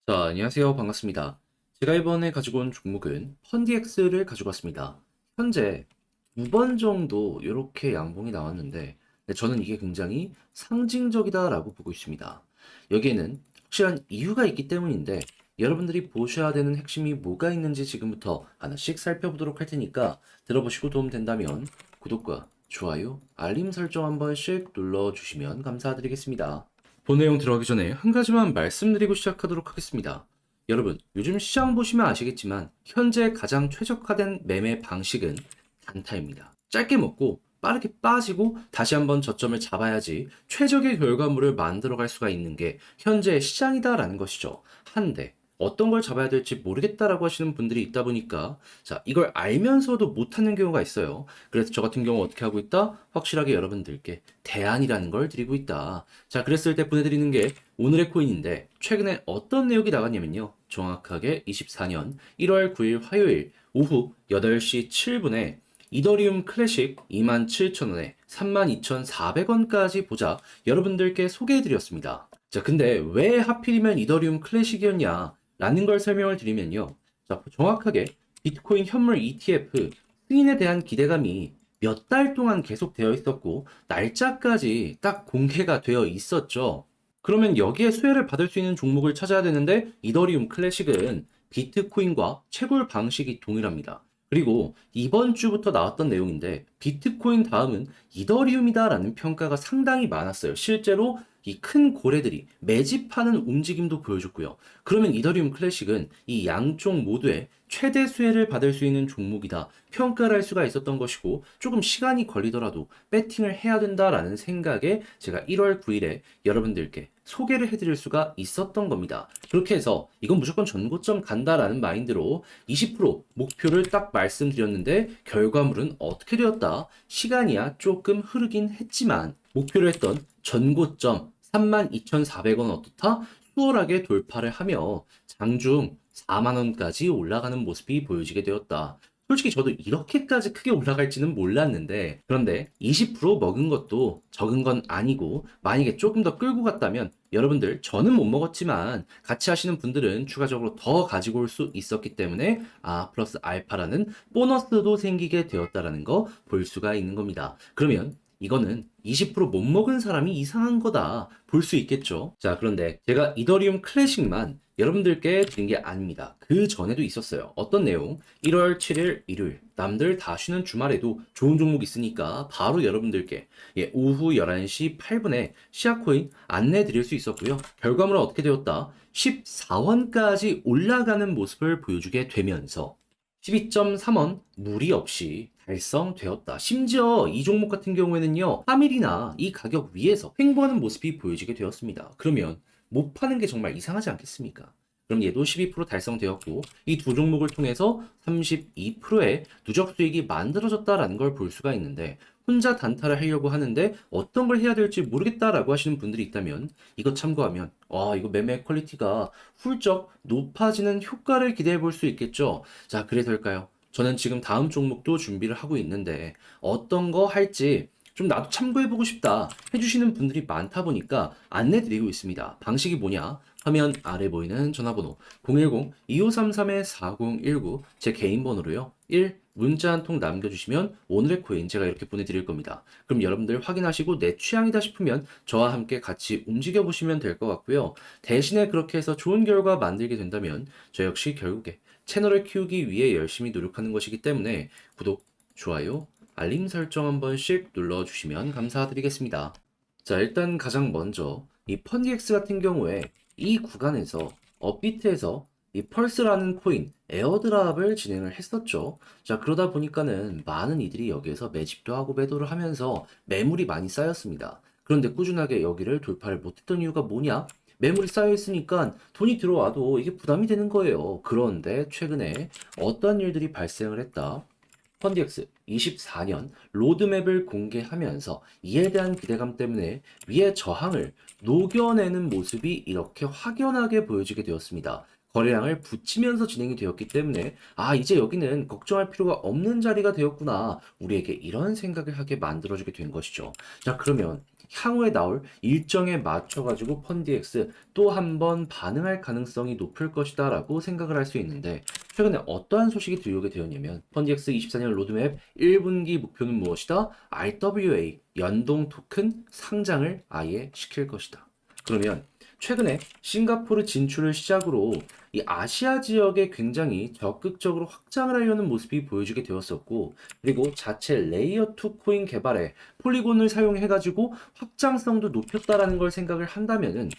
자, 안녕하세요. 반갑습니다. 제가 이번에 가지고 온 종목은 펀디엑스를 가지고 왔습니다. 현재 두 번 정도 이렇게 양봉이 나왔는데, 네, 저는 이게 굉장히 상징적이다라고 보고 있습니다. 여기에는 확실한 이유가 있기 때문인데, 여러분들이 보셔야 되는 핵심이 뭐가 있는지 지금부터 하나씩 살펴보도록 할 테니까 들어보시고 도움 된다면 구독과 좋아요, 알림 설정 한 번씩 눌러주시면 감사드리겠습니다. 본 내용 들어가기 전에 한 가지만 말씀드리고 시작하도록 하겠습니다. 여러분, 요즘 시장 보시면 아시겠지만 현재 가장 최적화된 매매 방식은 단타입니다. 짧게 먹고 빠르게 빠지고 다시 한번 저점을 잡아야지 최적의 결과물을 만들어갈 수가 있는 게 현재 시장이다라는 것이죠. 한데 어떤 걸 잡아야 될지 모르겠다라고 하시는 분들이 있다 보니까 자, 이걸 알면서도 못하는 경우가 있어요. 그래서 저 같은 경우 어떻게 하고 있다? 확실하게 여러분들께 대안이라는 걸 드리고 있다. 자, 그랬을 때 보내드리는 게 오늘의 코인인데 최근에 어떤 내용이 나갔냐면요. 정확하게 24년 1월 9일 화요일 오후 8시 7분에 이더리움 클래식 27,000원에 32,400원까지 보자 여러분들께 소개해드렸습니다. 자, 근데 왜 하필이면 이더리움 클래식이었냐? 라는 걸 설명을 드리면요. 자, 정확하게 비트코인 현물 ETF 승인에 대한 기대감이 몇 달 동안 계속되어 있었고, 날짜까지 딱 공개가 되어 있었죠. 그러면 여기에 수혜를 받을 수 있는 종목을 찾아야 되는데, 이더리움 클래식은 비트코인과 채굴 방식이 동일합니다. 그리고 이번 주부터 나왔던 내용인데, 비트코인 다음은 이더리움이다라는 평가가 상당히 많았어요. 실제로 이 큰 고래들이 매집하는 움직임도 보여줬고요. 그러면 이더리움 클래식은 이 양쪽 모두에 최대 수혜를 받을 수 있는 종목이다. 평가를 할 수가 있었던 것이고 조금 시간이 걸리더라도 배팅을 해야 된다라는 생각에 제가 1월 9일에 여러분들께 소개를 해드릴 수가 있었던 겁니다. 그렇게 해서 이건 무조건 전고점 간다라는 마인드로 20% 목표를 딱 말씀드렸는데 결과물은 어떻게 되었다? 시간이야 조금 흐르긴 했지만 목표를 했던 전고점 32,400원 어떻다? 수월하게 돌파를 하며 장중 4만원까지 올라가는 모습이 보여지게 되었다. 솔직히 저도 이렇게까지 크게 올라갈지는 몰랐는데, 그런데 20% 먹은 것도 적은 건 아니고, 만약에 조금 더 끌고 갔다면, 여러분들, 저는 못 먹었지만, 같이 하시는 분들은 추가적으로 더 가지고 올 수 있었기 때문에, 플러스 알파라는 보너스도 생기게 되었다라는 거 볼 수가 있는 겁니다. 그러면, 이거는 20%못 먹은 사람이 이상한 거다 볼 수 있겠죠. 자, 그런데 제가 이더리움 클래식만 여러분들께 드린 게 아닙니다. 그 전에도 있었어요. 어떤 내용? 1월 7일 일요일 남들 다 쉬는 주말에도 좋은 종목 있으니까 바로 여러분들께 오후 11시 8분에 시아코인 안내 드릴 수 있었고요. 결과물은 어떻게 되었다? 14원까지 올라가는 모습을 보여주게 되면서 12.3원 무리 없이 달성되었다. 심지어 이 종목 같은 경우에는요, 3일이나 이 가격 위에서 횡보하는 모습이 보여지게 되었습니다. 그러면 못 파는 게 정말 이상하지 않겠습니까? 그럼 얘도 12% 달성되었고 이 두 종목을 통해서 32%의 누적 수익이 만들어졌다라는 걸 볼 수가 있는데 혼자 단타를 하려고 하는데 어떤 걸 해야 될지 모르겠다라고 하시는 분들이 있다면 이거 참고하면 이거 매매 퀄리티가 훌쩍 높아지는 효과를 기대해 볼 수 있겠죠. 자, 그래서일까요? 저는 지금 다음 종목도 준비를 하고 있는데 어떤 거 할지 좀 나도 참고해보고 싶다 해주시는 분들이 많다 보니까 안내드리고 있습니다. 방식이 뭐냐? 화면 아래 보이는 전화번호 010-2533-4019 제 개인 번호로요. 1. 문자 한 통 남겨주시면 오늘의 코인 제가 이렇게 보내드릴 겁니다. 그럼 여러분들 확인하시고 내 취향이다 싶으면 저와 함께 같이 움직여보시면 될 것 같고요. 대신에 그렇게 해서 좋은 결과 만들게 된다면 저 역시 결국에 채널을 키우기 위해 열심히 노력하는 것이기 때문에 구독, 좋아요, 알림 설정 한 번씩 눌러주시면 감사드리겠습니다. 자, 일단 가장 먼저 이 펀디엑스 같은 경우에 이 구간에서 업비트에서 이 펄스라는 코인 에어드랍을 진행을 했었죠. 자, 그러다 보니까는 많은 이들이 여기에서 매집도 하고 매도를 하면서 매물이 많이 쌓였습니다. 그런데 꾸준하게 여기를 돌파를 못했던 이유가 뭐냐? 매물이 쌓여 있으니까 돈이 들어와도 이게 부담이 되는 거예요. 그런데 최근에 어떤 일들이 발생을 했다? 펀디엑스 24년 로드맵을 공개하면서 이에 대한 기대감 때문에 위의 저항을 녹여내는 모습이 이렇게 확연하게 보여지게 되었습니다. 거래량을 붙이면서 진행이 되었기 때문에 아, 이제 여기는 걱정할 필요가 없는 자리가 되었구나. 우리에게 이런 생각을 하게 만들어주게 된 것이죠. 자, 그러면 향후에 나올 일정에 맞춰가지고 펀디엑스 또 한 번 반응할 가능성이 높을 것이다 라고 생각을 할 수 있는데 최근에 어떠한 소식이 들려오게 되었냐면 펀디엑스 24년 로드맵 1분기 목표는 무엇이다? RWA 연동 토큰 상장을 아예 시킬 것이다. 그러면 최근에 싱가포르 진출을 시작으로 이 아시아 지역에 굉장히 적극적으로 확장을 하려는 모습이 보여지게 되었었고, 그리고 자체 레이어 2 코인 개발에 폴리곤을 사용해가지고 확장성도 높였다라는 걸 생각을 한다면은,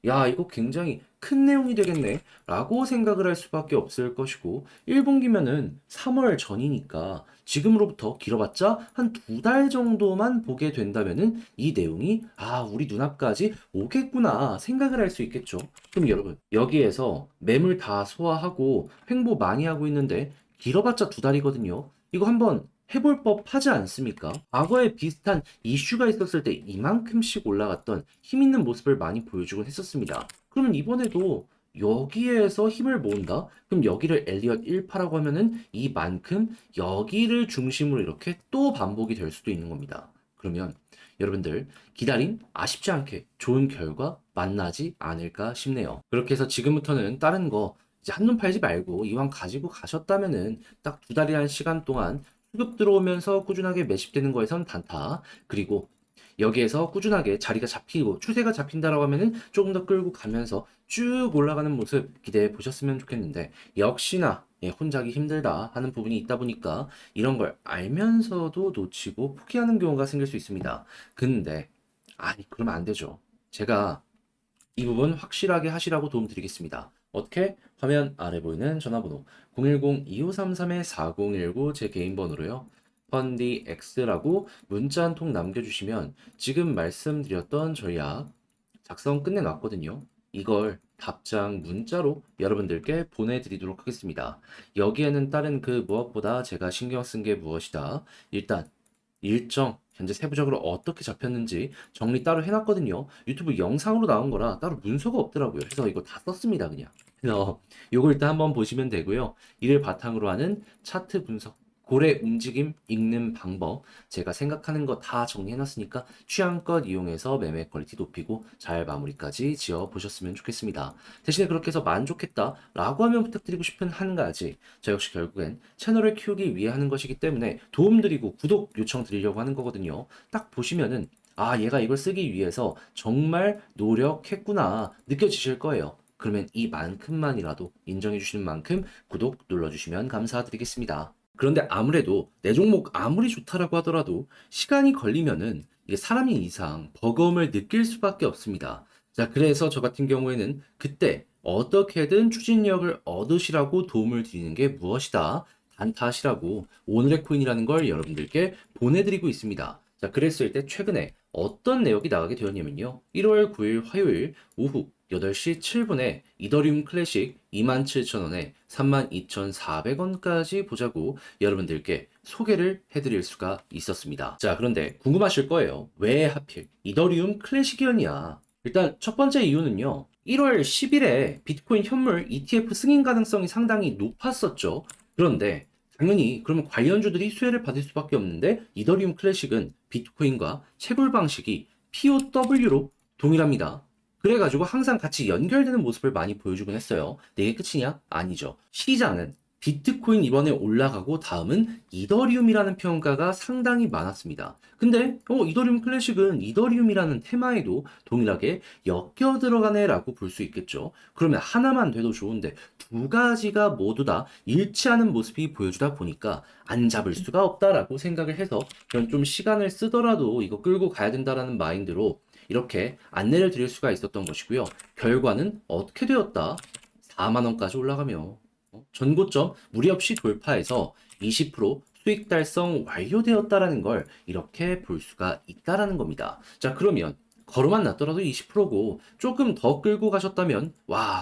야, 이거 굉장히 큰 내용이 되겠네? 라고 생각을 할 수밖에 없을 것이고, 1분기면은 3월 전이니까 지금으로부터 길어봤자 한 2달 정도만 보게 된다면은 이 내용이 우리 눈앞까지 오겠구나 생각을 할 수 있겠죠. 그럼 여러분, 여기에서 매물 다 소화하고 횡보 많이 하고 있는데 길어봤자 2달이거든요. 이거 한번 해볼 법 하지 않습니까? 과거에 비슷한 이슈가 있었을 때 이만큼씩 올라갔던 힘 있는 모습을 많이 보여주곤 했었습니다. 그러면 이번에도 여기에서 힘을 모은다? 그럼 여기를 엘리엇 1파라고 하면은 이만큼 여기를 중심으로 이렇게 또 반복이 될 수도 있는 겁니다. 그러면 여러분들 기다림 아쉽지 않게 좋은 결과 만나지 않을까 싶네요. 그렇게 해서 지금부터는 다른 거 이제 한눈 팔지 말고 이왕 가지고 가셨다면은 딱 2달이라는 시간 동안 수급 들어오면서 꾸준하게 매집되는 거에선 단타, 그리고 여기에서 꾸준하게 자리가 잡히고 추세가 잡힌다라고 하면은 조금 더 끌고 가면서 쭉 올라가는 모습 기대해 보셨으면 좋겠는데 역시나 혼자기 힘들다 하는 부분이 있다 보니까 이런 걸 알면서도 놓치고 포기하는 경우가 생길 수 있습니다. 근데 아니 그러면 안 되죠. 제가 이 부분 확실하게 하시라고 도움 드리겠습니다. 어떻게? 화면 아래 보이는 전화번호 010-2533-4019 제 개인 번호로요. 펀디X라고 문자 한 통 남겨주시면 지금 말씀드렸던 전략 작성 끝내놨거든요. 이걸 답장 문자로 여러분들께 보내드리도록 하겠습니다. 여기에는 다른 그 무엇보다 제가 신경 쓴 게 무엇이다. 일단 일정 현재 세부적으로 어떻게 잡혔는지 정리 따로 해놨거든요. 유튜브 영상으로 나온 거라 따로 문서가 없더라고요. 그래서 이거 다 썼습니다, 그냥. 그래서 요거 일단 한번 보시면 되고요. 이를 바탕으로 하는 차트 분석, 고래 움직임 읽는 방법, 제가 생각하는 거 다 정리해놨으니까 취향껏 이용해서 매매 퀄리티 높이고 잘 마무리까지 지어 보셨으면 좋겠습니다. 대신에 그렇게 해서 만족했다라고 하면 부탁드리고 싶은 한 가지, 저 역시 결국엔 채널을 키우기 위해 하는 것이기 때문에 도움드리고 구독 요청드리려고 하는 거거든요. 딱 보시면은 얘가 이걸 쓰기 위해서 정말 노력했구나 느껴지실 거예요. 그러면 이만큼만이라도 인정해 주시는 만큼 구독 눌러주시면 감사드리겠습니다. 그런데 아무래도 내 종목 아무리 좋다라고 하더라도 시간이 걸리면은 이게 사람인 이상 버거움을 느낄 수밖에 없습니다. 자, 그래서 저 같은 경우에는 그때 어떻게든 추진력을 얻으시라고 도움을 드리는 게 무엇이다. 단타하시라고 오늘의 코인이라는 걸 여러분들께 보내드리고 있습니다. 자, 그랬을 때 최근에 어떤 내역이 나가게 되었냐면요. 1월 9일 화요일 오후 8시 7분에 이더리움 클래식 27,000원에 32,400원까지 보자고 여러분들께 소개를 해드릴 수가 있었습니다. 자, 그런데 궁금하실 거예요. 왜 하필 이더리움 클래식이었냐? 일단 첫 번째 이유는요. 1월 10일에 비트코인 현물 ETF 승인 가능성이 상당히 높았었죠. 그런데 당연히 그러면 관련주들이 수혜를 받을 수밖에 없는데 이더리움 클래식은 비트코인과 채굴 방식이 POW로 동일합니다. 그래가지고 항상 같이 연결되는 모습을 많이 보여주곤 했어요. 근데 이게 끝이냐? 아니죠. 시장은 비트코인 이번에 올라가고 다음은 이더리움이라는 평가가 상당히 많았습니다. 근데 이더리움 클래식은 이더리움이라는 테마에도 동일하게 엮여 들어가네 라고 볼 수 있겠죠. 그러면 하나만 돼도 좋은데 두 가지가 모두 다 일치하는 모습이 보여주다 보니까 안 잡을 수가 없다라고 생각을 해서 그런 좀 시간을 쓰더라도 이거 끌고 가야 된다라는 마인드로 이렇게 안내를 드릴 수가 있었던 것이고요. 결과는 어떻게 되었다? 4만원까지 올라가며 전고점 무리 없이 돌파해서 20% 수익 달성 완료되었다라는 걸 이렇게 볼 수가 있다라는 겁니다. 자, 그러면 걸어만 놨더라도 20%고 조금 더 끌고 가셨다면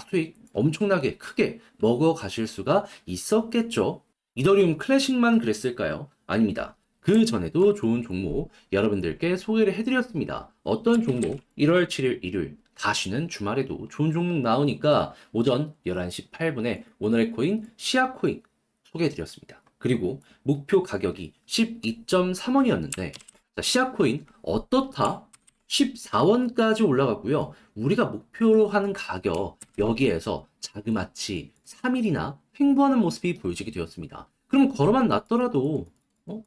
수익 엄청나게 크게 먹어 가실 수가 있었겠죠. 이더리움 클래식만 그랬을까요? 아닙니다. 그 전에도 좋은 종목 여러분들께 소개를 해드렸습니다. 어떤 종목? 1월 7일 일요일 다시는 주말에도 좋은 종목 나오니까 오전 11시 8분에 오늘의 코인 시아코인 소개해드렸습니다. 그리고 목표 가격이 12.3원이었는데 시아코인 어떻다? 14원까지 올라갔고요. 우리가 목표로 하는 가격 여기에서 자그마치 3일이나 횡보하는 모습이 보여지게 되었습니다. 그럼 걸어만 놨더라도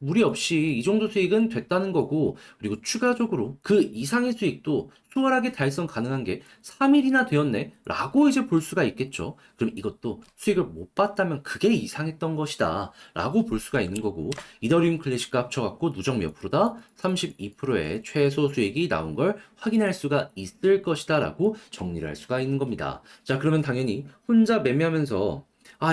무리 없이 이 정도 수익은 됐다는 거고, 그리고 추가적으로 그 이상의 수익도 수월하게 달성 가능한 게 3일이나 되었네 라고 이제 볼 수가 있겠죠. 그럼 이것도 수익을 못 봤다면 그게 이상했던 것이다 라고 볼 수가 있는 거고, 이더리움 클래식과 합쳐갖고 누적 몇 프로다? 32%의 최소 수익이 나온 걸 확인할 수가 있을 것이다 라고 정리를 할 수가 있는 겁니다. 자, 그러면 당연히 혼자 매매하면서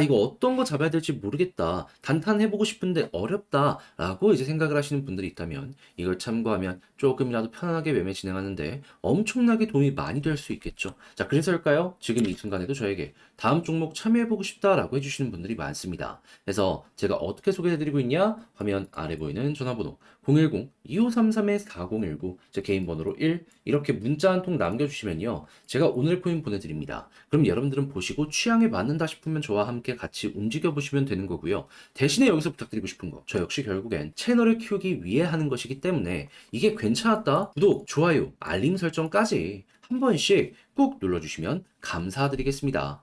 이거 어떤 거 잡아야 될지 모르겠다. 단타해보고 싶은데 어렵다. 라고 이제 생각을 하시는 분들이 있다면 이걸 참고하면 조금이라도 편안하게 매매 진행하는데 엄청나게 도움이 많이 될 수 있겠죠. 자, 그래서일까요? 지금 이 순간에도 저에게 다음 종목 참여해보고 싶다라고 해주시는 분들이 많습니다. 그래서 제가 어떻게 소개해드리고 있냐? 화면 아래 보이는 전화번호 010-2533-4019 제 개인 번호로 1 이렇게 문자 한 통 남겨주시면요. 제가 오늘 코인 보내드립니다. 그럼 여러분들은 보시고 취향에 맞는다 싶으면 저와 함께 같이 움직여 보시면 되는 거고요. 대신에 여기서 부탁드리고 싶은 거, 저 역시 결국엔 채널을 키우기 위해 하는 것이기 때문에 이게 괜찮았다, 구독, 좋아요, 알림 설정까지 한 번씩 꾹 눌러주시면 감사드리겠습니다.